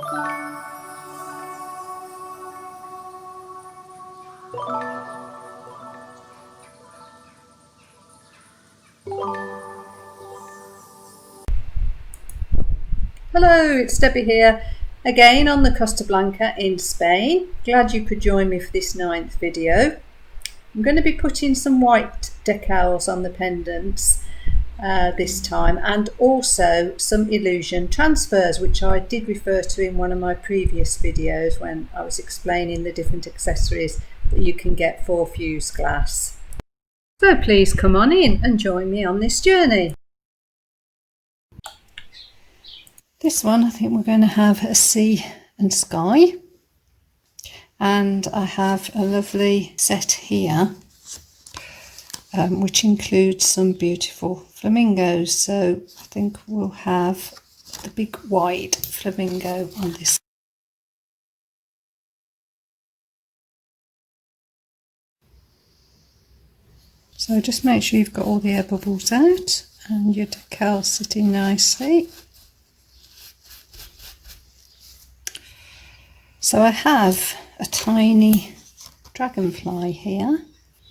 Hello, it's Debbie here, again on the Costa Blanca in Spain. Glad you could join me for this 9th video. I'm going to be putting some white decals on the pendants this time, and also some illusion transfers, which I did refer to in one of my previous videos when I was explaining the different accessories that you can get for fused glass. So please come on in and join me on this journey. This one, I think we're going to have a sea and sky, and I have a lovely set here which includes some beautiful flamingos. So I think we'll have the big wide flamingo on this. So just make sure you've got all the air bubbles out and your decal sitting nicely. So I have a tiny dragonfly here,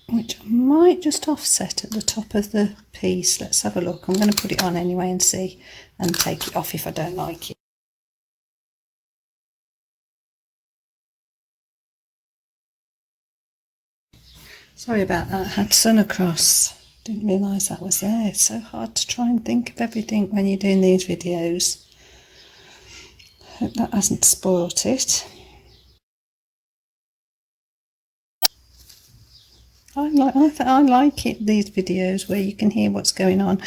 which I might just offset at the top of the piece. Let's have a look. I'm going to put it on anyway and see, and take it off if I don't like it. Sorry about that, I had sun across. Didn't realise that was there. It's so hard to try and think of everything when you're doing these videos. Hope that hasn't spoilt it. I like it, these videos where you can hear what's going on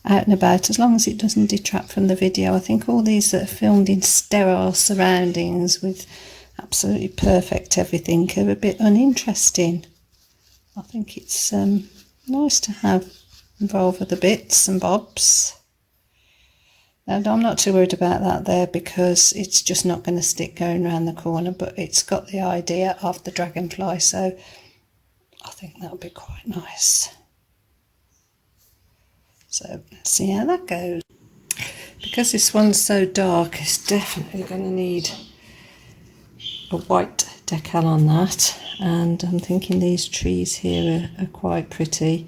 out and about, as long as it doesn't detract from the video. I think all these that are filmed in sterile surroundings with absolutely perfect everything are a bit uninteresting. I think it's nice to have involve other bits and bobs. And I'm not too worried about that there, because it's just not going to stick going around the corner, but it's got the idea of the dragonfly, so I think that'll be quite nice. So let's see how that goes. Because this one's so dark, it's definitely going to need a white decal on that, and I'm thinking these trees here are quite pretty,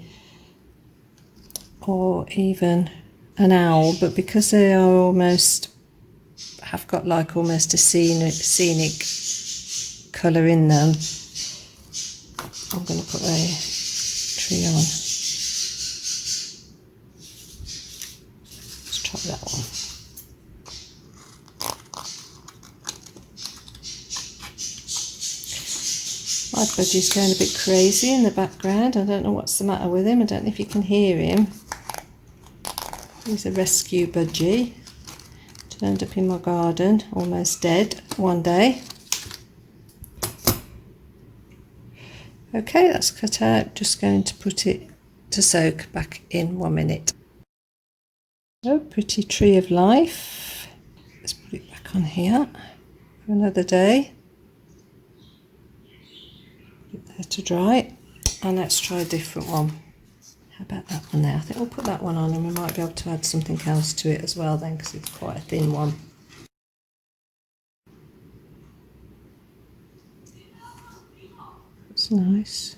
or even an owl, but because they are almost, have got like almost a scenic colour in them, I'm going to put a tree on. Let's try that one. My budgie's going a bit crazy in the background. I don't know what's the matter with him. I don't know if you can hear him. He's a rescue budgie. Turned up in my garden, almost dead one day. Okay, that's cut out. Just going to put it to soak back in 1 minute. Oh, pretty tree of life. Let's put it back on here for another day. Put it there to dry, and let's try a different one. How about that one there? I think we'll put that one on, and we might be able to add something else to it as well then, because it's quite a thin one. That's nice.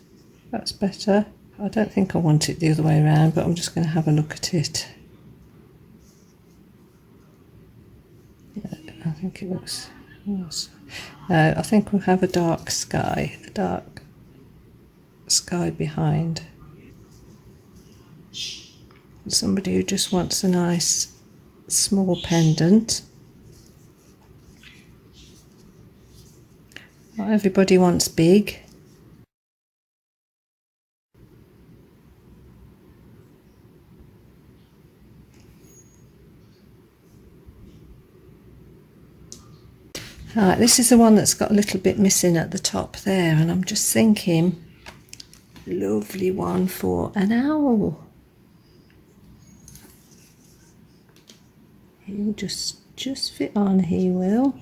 That's better. I don't think I want it the other way around, but I'm just going to have a look at it. Yeah, I think it looks nice. I think we'll have a dark sky behind. Somebody who just wants a nice small pendant. Not everybody wants big. Right, this is the one that's got a little bit missing at the top there, and I'm just thinking, lovely one for an owl. He'll just fit on, he will.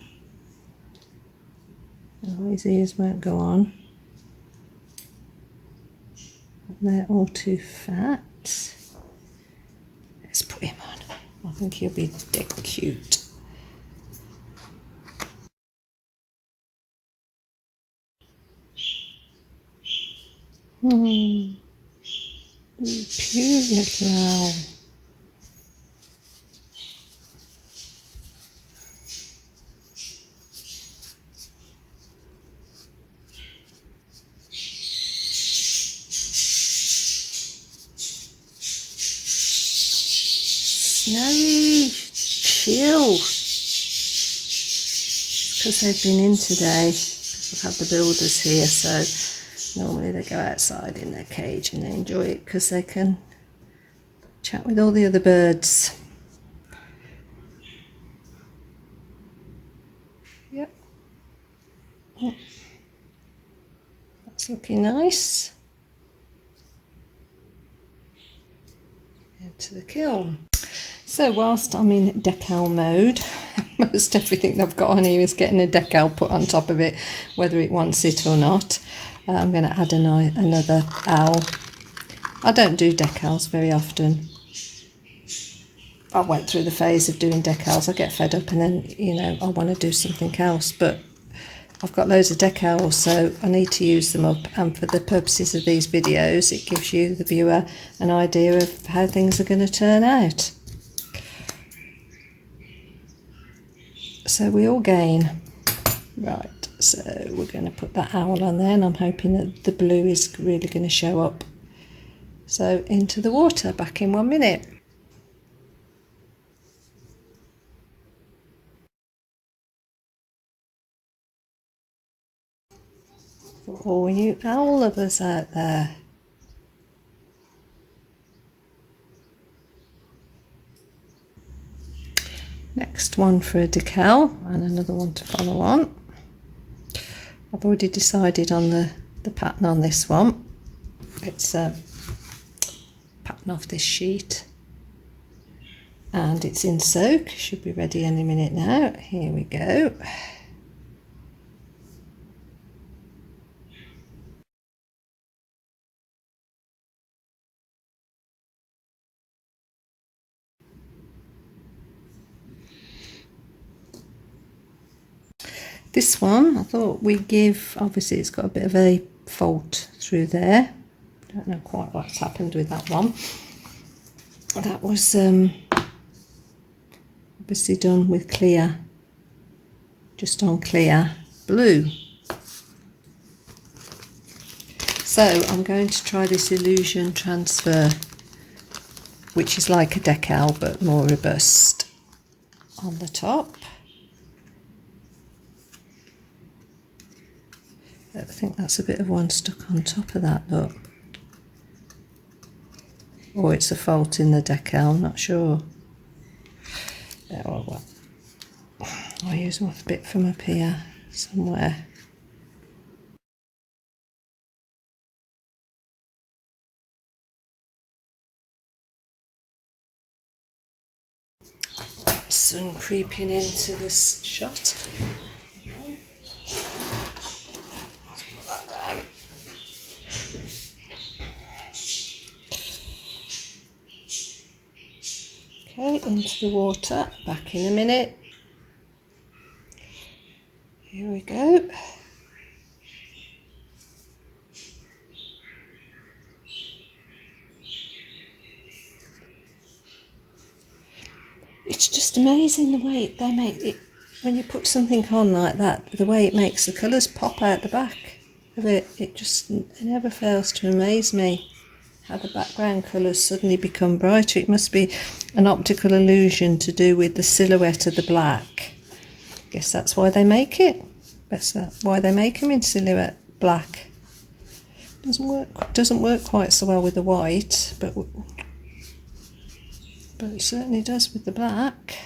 Oh, his ears won't go on. They're all too fat. Let's put him on. I think he'll be dead cute. Cute little owl. Snowy, chill. Because they've been in today. We've had the builders here, so normally they go outside in their cage and they enjoy it because they can chat with all the other birds. Yep. That's looking nice. Into the kiln. So whilst I'm in decal mode, most everything I've got on here is getting a decal put on top of it, whether it wants it or not. I'm going to add another owl. I don't do decals very often. I went through the phase of doing decals. I get fed up and then, you know, I want to do something else. But I've got loads of decals, so I need to use them up. And for the purposes of these videos, it gives you, the viewer, an idea of how things are going to turn out. So we all gain. Right, so we're going to put that owl on there, and I'm hoping that the blue is really going to show up. So into the water, back in 1 minute. For all you owl lovers out there. Next one for a decal and another one to follow on. I've already decided on the pattern on this one. It's a pattern off this sheet and it's in soak. Should be ready any minute now. Here we go. This one I thought we'd give, obviously it's got a bit of a fault through there. Don't know quite what's happened with that one. That was obviously done with clear, just on clear blue. So I'm going to try this illusion transfer, which is like a decal but more robust on the top. I think that's a bit of one stuck on top of that, look. Or it's a fault in the decal, I'm not sure. Yeah, well, I'll use a bit from up here somewhere. Sun creeping into this shot. Okay, into the water, back in a minute. Here we go. It's just amazing the way they make it, when you put something on like that, the way it makes the colours pop out the back of it. It never fails to amaze me how the background colours suddenly become brighter. It must be an optical illusion to do with the silhouette of the black. I guess that's why they make it. That's why they make them in silhouette black. Doesn't work quite so well with the white, but it certainly does with the black.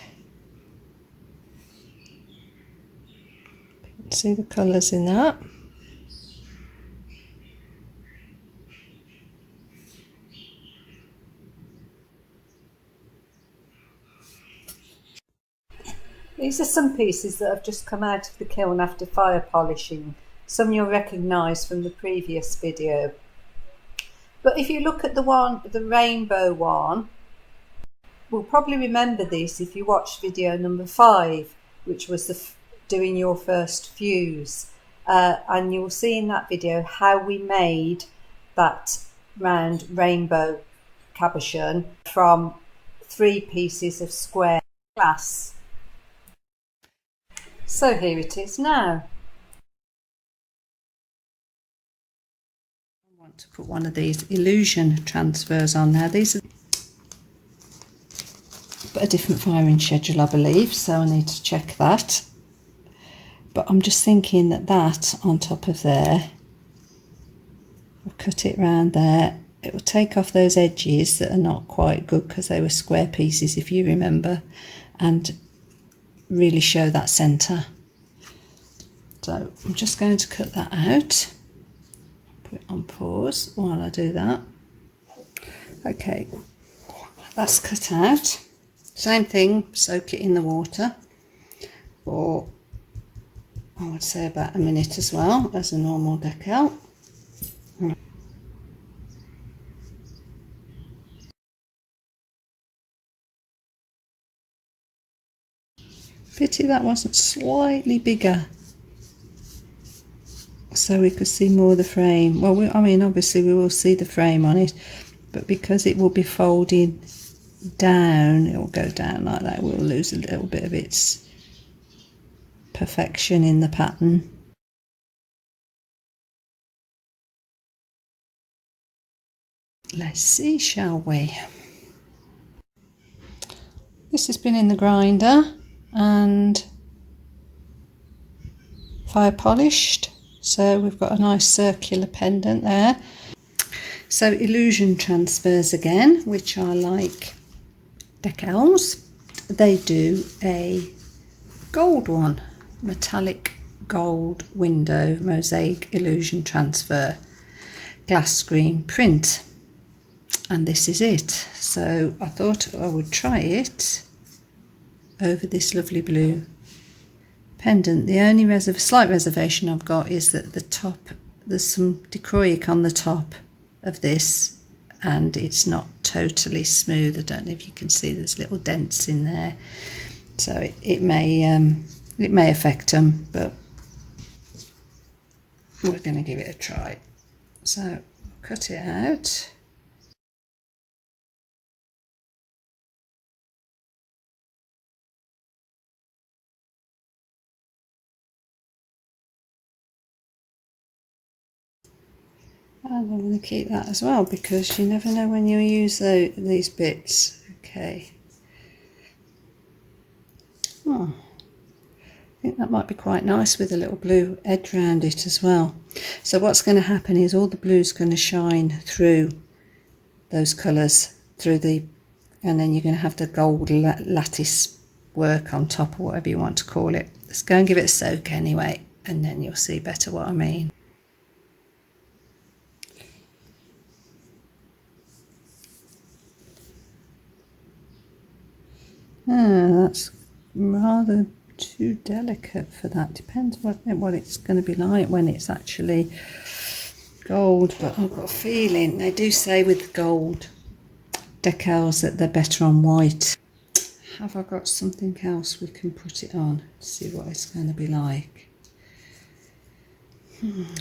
You can see the colours in that. These are some pieces that have just come out of the kiln after fire polishing. Some you'll recognise from the previous video. But if you look at the rainbow one, we'll probably remember this if you watched video number 5, which was doing your first fuse. And you'll see in that video how we made that round rainbow cabochon from 3 pieces of square glass. So here it is now. I want to put one of these illusion transfers on now. These are a different firing schedule, I believe, so I need to check that. But I'm just thinking that on top of there, I'll cut it round there. It will take off those edges that are not quite good because they were square pieces, if you remember, and really show that centre. So I'm just going to cut that out. Put it on pause while I do that. Okay, that's cut out. Same thing, soak it in the water for, I would say, about a minute as well as a normal decal. Pity that wasn't slightly bigger so we could see more of the frame. Well, I mean, obviously we will see the frame on it, but because it will be folding down, it will go down like that, we'll lose a little bit of its perfection in the pattern. Let's see, shall we? This has been in the grinder and fire polished, so we've got a nice circular pendant there. So illusion transfers again, which are like decals. They do a gold one, metallic gold window mosaic illusion transfer glass screen print, and this is it. So I thought I would try it over this lovely blue pendant. The only slight reservation I've got is that the top, there's some Dichroic on the top of this and it's not totally smooth. I don't know if you can see there's little dents in there, so it may affect them, but we're going to give it a try. So cut it out. And I'm going to keep that as well because you never know when you use these bits. Okay. Oh, I think that might be quite nice with a little blue edge around it as well. So what's going to happen is all the blue's going to shine through those colours, and then you're going to have the gold lattice work on top, or whatever you want to call it. Let's go and give it a soak anyway, and then you'll see better what I mean. That's rather too delicate for that. Depends what it's going to be like when it's actually gold, but I've got a feeling they do say with gold decals that they're better on white. Have I got something else we can put it on? See what it's going to be like.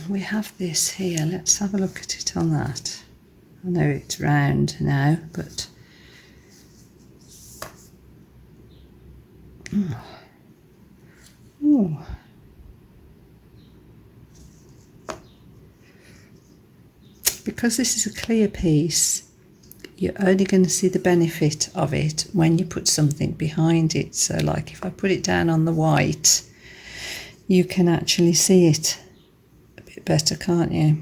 We have this here. Let's have a look at it on that. I know it's round now, but ooh. Because this is a clear piece, you're only going to see the benefit of it when you put something behind it. So like if I put it down on the white, you can actually see it a bit better, can't you?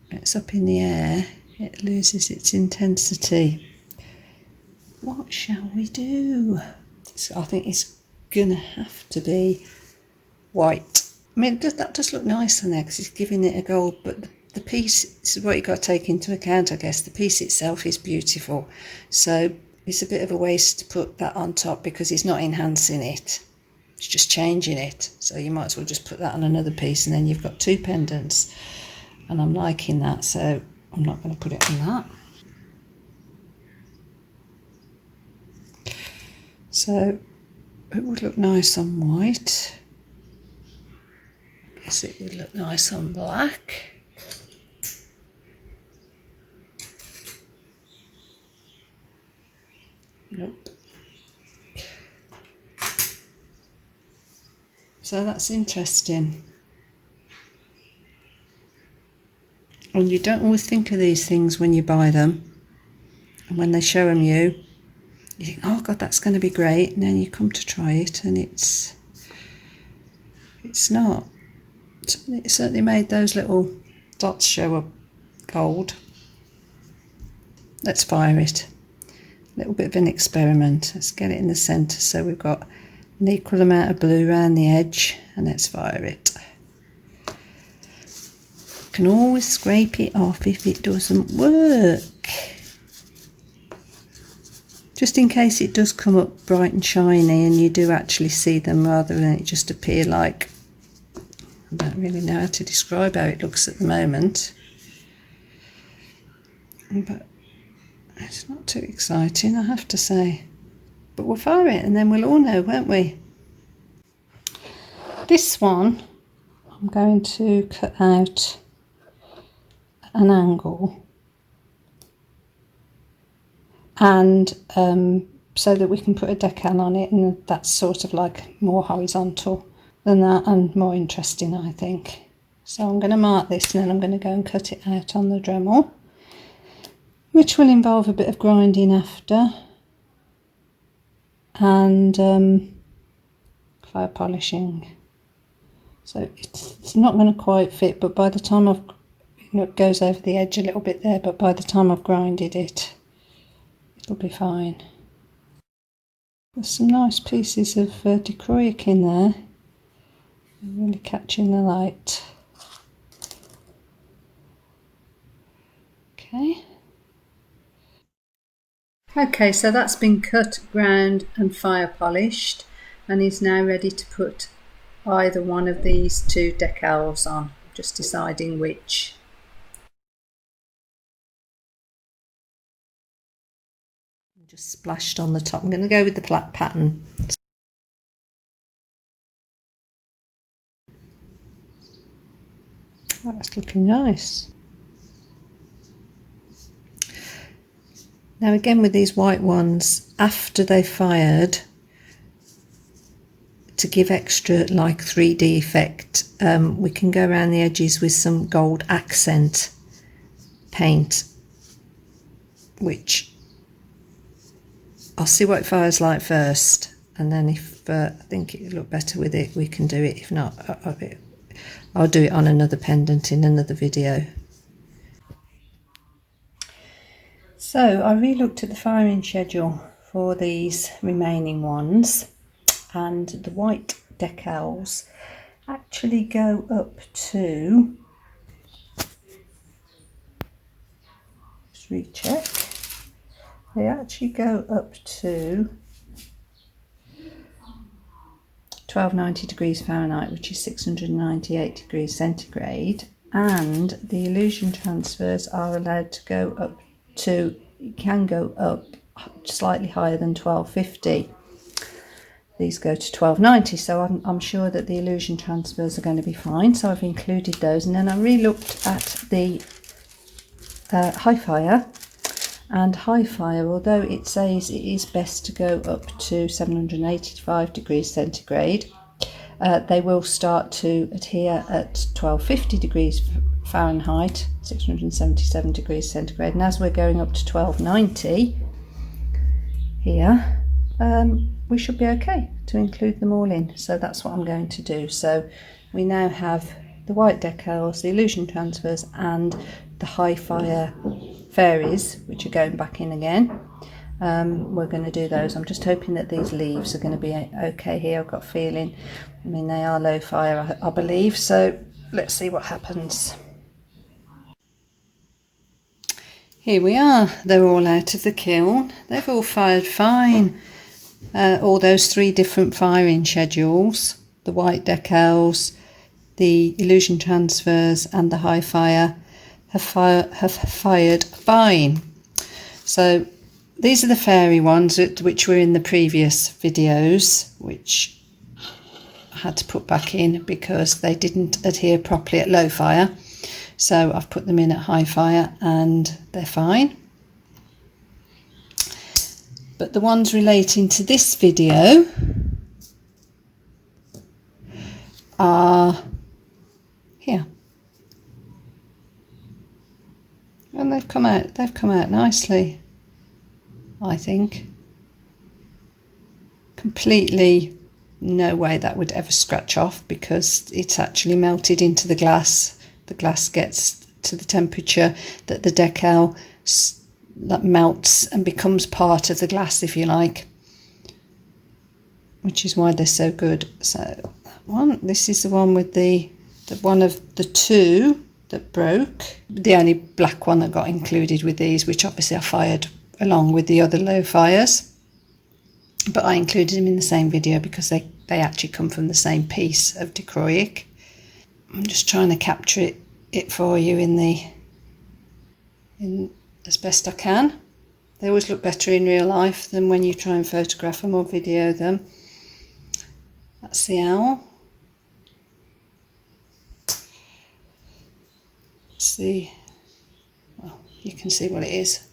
It's up in the air, it loses its intensity. What shall we do? So I think it's gonna have to be white. I mean, that does look nice on there because it's giving it a gold, but the piece, this is what you've got to take into account, I guess. The piece itself is beautiful, so it's a bit of a waste to put that on top because it's not enhancing it, it's just changing it. So you might as well just put that on another piece, and then you've got two pendants, and I'm liking that, so I'm not going to put it on that. So it would look nice on white. I guess it would look nice on black. Nope. So that's interesting. And you don't always think of these things when you buy them. And when they show them you think, oh God, that's going to be great. And then you come to try it and it's not. It certainly made those little dots show up gold. Let's fire it. A little bit of an experiment. Let's get it in the centre so we've got an equal amount of blue around the edge, and let's fire it. Can always scrape it off if it doesn't work, just in case it does come up bright and shiny and you do actually see them rather than it just appear like, I don't really know how to describe how it looks at the moment, but it's not too exciting, I have to say. But we'll fire it and then we'll all know, won't we? This one I'm going to cut out an angle, and so that we can put a decal on it, and that's sort of like more horizontal than that and more interesting, I think. So I'm going to mark this and then I'm going to go and cut it out on the Dremel, which will involve a bit of grinding after, and fire polishing. So it's not going to quite fit, but by the time it goes over the edge a little bit there, but by the time I've grinded it, it'll be fine. There's some nice pieces of Dichroic in there, really catching the light. Okay, so that's been cut, ground and fire polished, and is now ready to put either one of these two decals on, just deciding which. Just splashed on the top. I'm going to go with the black pattern. That's looking nice. Now again with these white ones, after they've fired, to give extra like 3D effect, we can go around the edges with some gold accent paint, which I'll see what it fires like first, and then if I think it'll look better with it, we can do it. If not, I'll do it on another pendant in another video. So I re-looked at the firing schedule for these remaining ones, and the white decals actually go up to, just recheck, they actually go up to 1290 degrees Fahrenheit, which is 698 degrees centigrade, and the illusion transfers are allowed to go up to, it can go up slightly higher than 1250. These go to 1290, so I'm sure that the illusion transfers are going to be fine, so I've included those. And then I re-looked at the high fire, and high fire, although it says it is best to go up to 785 degrees centigrade, they will start to adhere at 1250 degrees Fahrenheit, 677 degrees centigrade, and as we're going up to 1290 here, we should be okay to include them all in. So that's what I'm going to do. So we now have the white decals, the illusion transfers, and the high fire fairies, which are going back in again. We're going to do those. I'm just hoping that these leaves are going to be okay here. I've got a feeling, I mean, they are low fire, I believe, so let's see what happens. Here we are, they're all out of the kiln. They've all fired fine. All those three different firing schedules, the white decals, the illusion transfers and the high fire, have fired fine. So these are the fairy ones which were in the previous videos, which I had to put back in because they didn't adhere properly at low fire. So I've put them in at high fire and they're fine. But the ones relating to this video are here. And they've come out nicely, I think. Completely no way that would ever scratch off because it's actually melted into the glass. The glass gets to the temperature that the decal that melts and becomes part of the glass, if you like, which is why they're so good. So that one, this is the one with the one of the two that broke, the only black one that got included with these, which obviously I fired along with the other low fires, but I included them in the same video because they actually come from the same piece of Dichroic. I'm just trying to capture it for you in as best I can. They always look better in real life than when you try and photograph them or video them. That's the owl. Well, you can see what it is.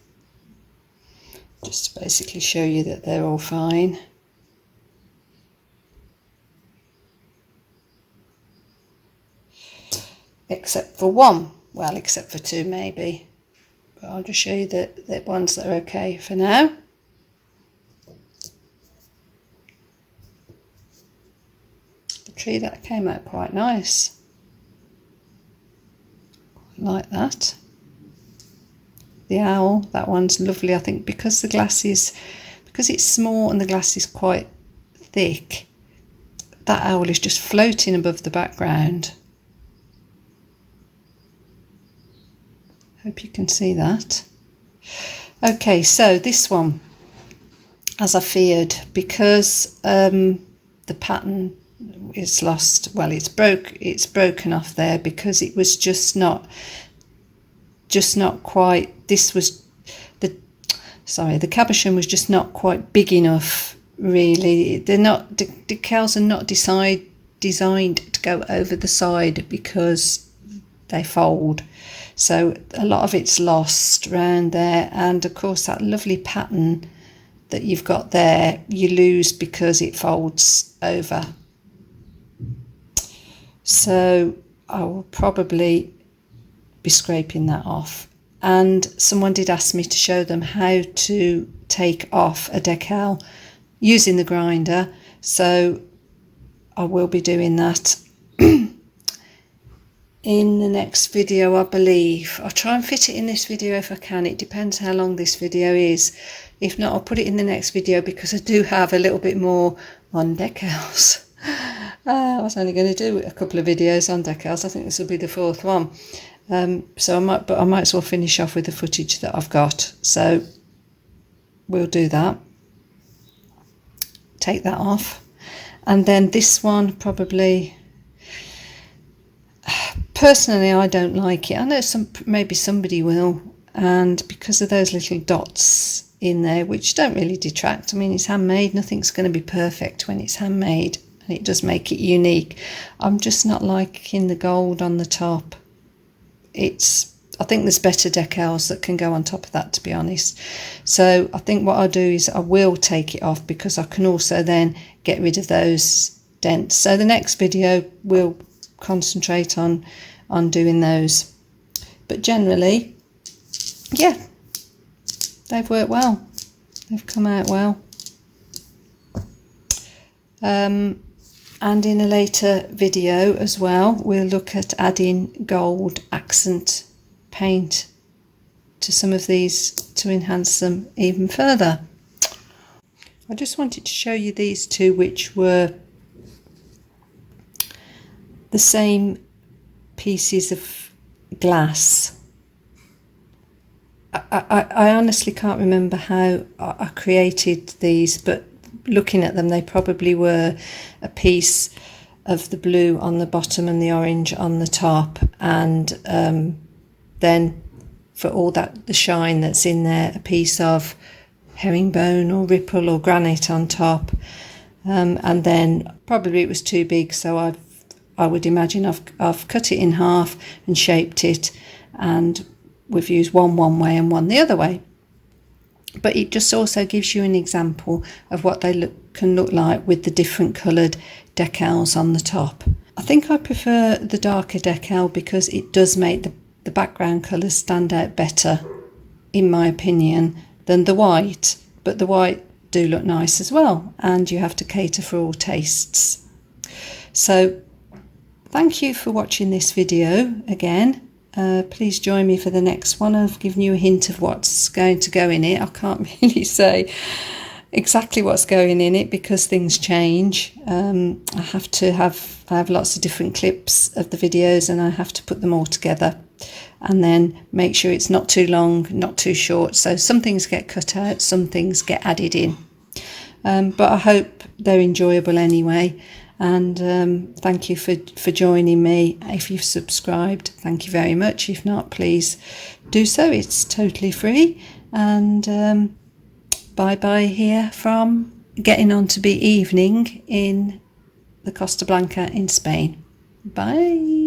Just to basically show you that they're all fine. Except for one. Well, except for two maybe. But I'll just show you the ones that are okay for now. The tree that came out quite nice. Like that. The owl, that one's lovely. I think because the glass is, because it's small and the glass is quite thick, that owl is just floating above the background. Hope you can see that. Okay, so this one, as I feared, because the pattern is lost, well, it's broken off there because it was just not quite, this was the cabochon was just not quite big enough, really. They're not, decals are not designed to go over the side because they fold. So a lot of it's lost around there, and of course that lovely pattern that you've got there you lose because it folds over. So I will probably be scraping that off. And someone did ask me to show them how to take off a decal using the grinder, so I will be doing that in the next video, I believe. I'll try and fit it in this video if I can. It depends how long this video is. If not, I'll put it in the next video because I do have a little bit more on decals. I was only going to do a couple of videos on decals. I think this will be the fourth one. So I might as well finish off with the footage that I've got. So we'll do that. Take that off. And then this one probably... Personally, I don't like it. I know maybe somebody will, and because of those little dots in there, which don't really detract. I mean, it's handmade. Nothing's going to be perfect when it's handmade, and it does make it unique. I'm just not liking the gold on the top. I think there's better decals that can go on top of that, to be honest. So I think what I'll do is I will take it off because I can also then get rid of those dents. So the next video will concentrate on doing those, but generally, yeah, they've worked well. They've come out well. And in a later video as well, we'll look at adding gold accent paint to some of these to enhance them even further. I just wanted to show you these two, which were the same pieces of glass. I honestly can't remember how I created these, but looking at them, they probably were a piece of the blue on the bottom and the orange on the top, and then for all that the shine that's in there, a piece of herringbone or ripple or granite on top, and then probably it was too big, so I would imagine I've cut it in half and shaped it, and we've used one way and one the other way. but it just also gives you an example of what they can look like with the different coloured decals on the top. I think I prefer the darker decal because it does make the background colours stand out better, in my opinion, than the white, but the white do look nice as well, and you have to cater for all tastes. So thank you for watching this video again. Please join me for the next one. I've given you a hint of what's going to go in it. I can't really say exactly what's going in it because things change. I have lots of different clips of the videos, and I have to put them all together and then make sure it's not too long, not too short. So some things get cut out, some things get added in. But I hope they're enjoyable anyway. And thank you for joining me. If you've subscribed, thank you very much. If not, please do so. It's totally free. And bye bye here from getting on to be evening in the Costa Blanca in Spain. Bye.